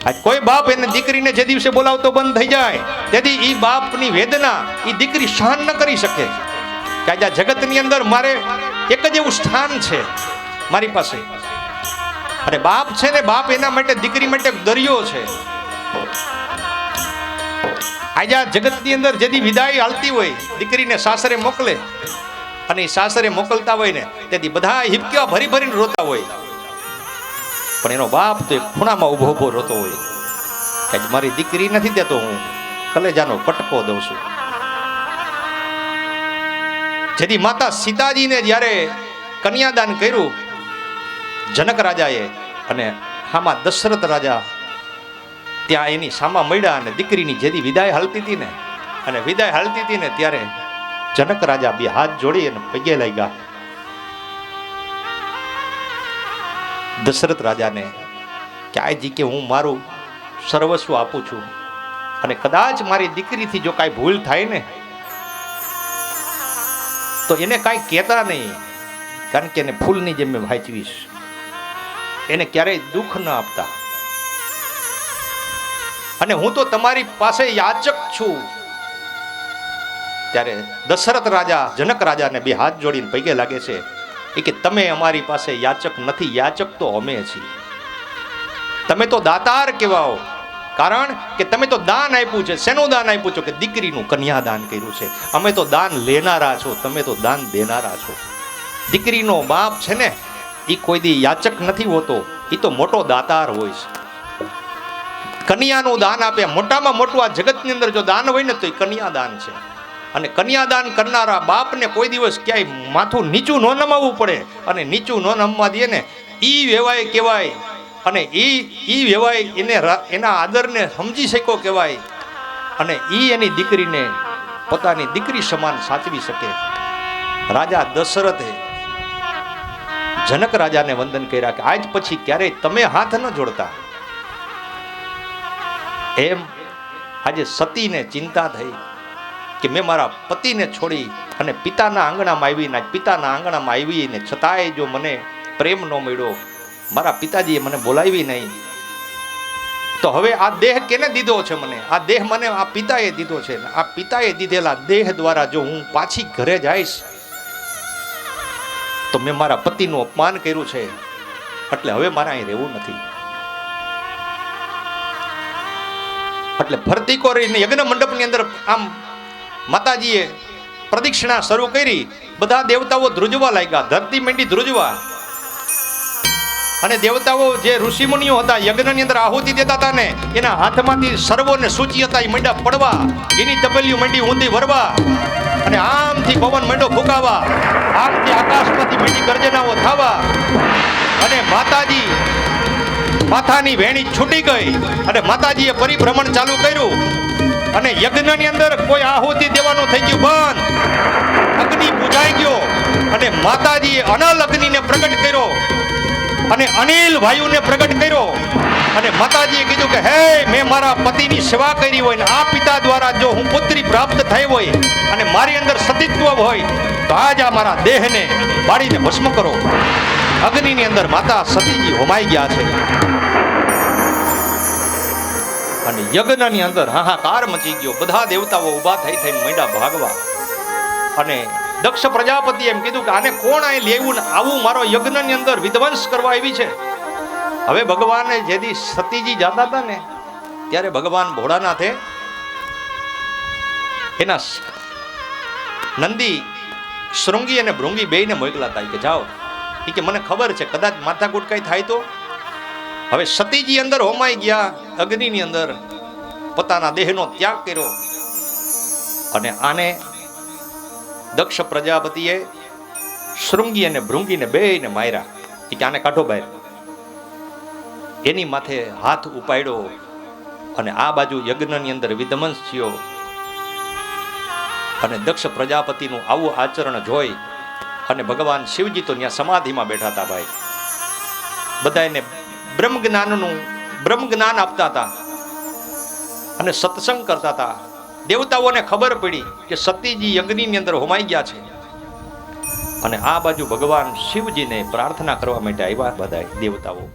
આજ કોઈ બાપ એને દીકરીને જે દિવસે બોલાવતો બંધ થઈ જાય તેથી એ બાપની વેદના એ દીકરી સહન ન કરી શકે કે આજે આ જગતની અંદર મારે એક જ એવું સ્થાન છે મારી પાસે, અને બાપ છે ને બાપ એના માટે દીકરી માટે દરિયો છે. આજે આ જગતની અંદર જેથી વિદાય હાલતી હોય દીકરીને સાસરે મોકલે, અને એ સાસરે મોકલતા હોય ને તેથી બધા હિપક્યા ભરી ભરીને રોતા હોય, પણ એનો બાપ તો એક ખૂણામાં ઉભો ઉભો રોતો હોય કે મારી દીકરી નથી દેતો, હું કલેજાનો કટકો દઉં છું. જેથી માતા સીતાજીને જ્યારે કન્યાદાન કર્યું જનક રાજાએ, અને આમાં દશરથ રાજા ત્યાં એની સામા મળ્યા, અને દીકરીની જેથી વિદાય હાલતી હતી ને, અને વિદાય હાલતી હતી ને ત્યારે જનક રાજા બે હાથ જોડી અને પગે લાગ્યા દશરથ રાજાને કે આજી કે હું મારું સર્વસ્વ આપું છું, અને કદાચ મારી દીકરીથી જો કાંઈ ભૂલ થાય ને તો એને કાંઈ કહેતા નહીં, કારણ કે એને ફૂલની જેમ મેં વાંચવીશ, એને ક્યારેય દુઃખ ન આપતા, અને હું તો તમારી પાસે યાચક છું. ત્યારે દશરથ રાજા જનક રાજાને બે હાથ જોડીને પગે લાગે છે કે તમે અમારી પાસે યાચક નથી, યાચક તો અમે છીએ. તમે તો દાતાર કહેવાઓ, કારણ કે તમે તો દાન આપ્યું છે. શેનું દાન આપ્યું છે? કે દીકરીનું કન્યાદાન કર્યું છે. અમે તો દાન લેનારા છો, તમે તો દાન દેનારા છો. દીકરીનો બાપ છે ને એ કોઈ દી યાચક નથી હોતો, એ તો મોટો દાતાર હોય છે. કન્યાનું દાન આપે, મોટામાં મોટું આ જગતની અંદર જો દાન હોય ને તો એ કન્યાદાન છે. અને કન્યાદાન કરનારા બાપને કોઈ દિવસ ક્યાંય માથું નીચું ન નમાવવું પડે, અને નીચું ન નમવા દે ને ઈ વેવાય કહેવાય, અને ઈ વેવાય એને એના આદરને સમજી શક્યો કહેવાય, અને ઈ એની દીકરીને પોતાની દીકરી સમાન સાચવી શકે. રાજા દશરથે જનક રાજાને વંદન કર્યા કે આજ પછી ક્યારેય તમે હાથ ન જોડતા. એમ આજે સતીને ચિંતા થઈ કે મેં મારા પતિને છોડી અને પિતાના આંગણામાં આવીને પિતાના આંગણામાં આવીને છતાંય જો મને પ્રેમ ન મળ્યો, મારા પિતાજીએ મને બોલાવી નહીં, તો હવે આ દેહ કેને દીધો છે? મને આ દેહ મને આ પિતાએ દીધો છે. આ પિતાએ દીધેલા દેહ દ્વારા જો હું પાછી ઘરે જઈશ તો મેં મારા પતિનું અપમાન કર્યું છે, એટલે હવે મારે અહીં રહેવું નથી. એટલે ફરતી કોરીને યજ્ઞ મંડપની અંદર આમ માતાજીએ પ્રદક્ષિણા શરૂ કરી. બધા દેવતાઓ ધ્રુજવા લાગ્યા, ધરતી મંડી ધ્રુજવા, અને દેવતાઓ જે ઋષિમુનિઓ હતા યજ્ઞની અંદર આહુતિ દેતા હતા ને એના હાથમાંથી સર્વોને સૂચી હતા એ મંડ્યા પડવા, એની તબેલીઓ મંડી ઊંધી વરવા, અને આમથી પવન મંડો ફૂંકાવા, આમથી આકાશમાંથી મંડી ગર્જનાઓ થવા, અને માતાજી માથાની વેણી છૂટી ગઈ, અને માતાજીએ પરિભ્રમણ ચાલુ કર્યું, અને યજ્ઞની અંદર કોઈ આહુતિ દેવાનું થઈ ગયું બંધ, અગ્નિ બુઝાઈ ગયો, અને માતાજીએ અનલ અગ્નિને પ્રગટ કર્યો, અને અનિલ વાયુને પ્રગટ કર્યો, અને માતાજીએ કીધું કે હે મેં મારા પતિની સેવા કરી હોય ને આ પિતા દ્વારા જો હું પુત્રી પ્રાપ્ત થઈ હોય અને મારી અંદર સતીત્વ હોય તો આજ આ મારા દેહને બાળીને ભસ્મ કરો. અગ્નિની અંદર માતા સતીજી હોમાઈ ગયા છે, અને યજ્ઞની અંદર હાહાકાર મચી ગયો. બધા દેવતાઓ ઊભા થઈને મંડ્યા ભાગવા, અને દક્ષ પ્રજાપતિ એમ કીધું કે આને કોણ અહીં લેવું, આવું મારો યજ્ઞની અંદર વિધ્વંસ કરવા આવી છે. હવે ભગવાને જેથી સતીજી જતા હતા ને ત્યારે ભગવાન ભોળાનાથે એના નંદી શૃંગી અને ભૃંગી બેયને મોકલા હતા કે જાઓ, કે મને ખબર છે કદાચ માથાકૂટ કઈ થાય તો. હવે સતીજી અંદર હોમાઈ ગયા, અગ્નિની અંદર પોતાના દેહનો ત્યાગ કર્યો, અને આને દક્ષ પ્રજાપતિએ શૃંગી અને ભૃંગીને બેયને માર્યા. કે આને કાઢો બહાર. એની માથે હાથ ઉપાડ્યો, અને આ બાજુ યજ્ઞની અંદર વિધ્વંસ થયો. અને દક્ષ પ્રજાપતિનું આવું આચરણ જોઈ અને ભગવાન શિવજી તો ત્યાં સમાધિમાં બેઠા હતા. ભાઈ બધાને બ્રહ્મ જ્ઞાન આપતા હતા અને સત્સંગ કરતા હતા. દેવતાઓને ખબર પડી કે સતીજી યજ્ઞની અંદર હોમાઈ ગયા છે, અને આ બાજુ ભગવાન શિવજીને પ્રાર્થના કરવા માટે આવ્યા બધા દેવતાઓ.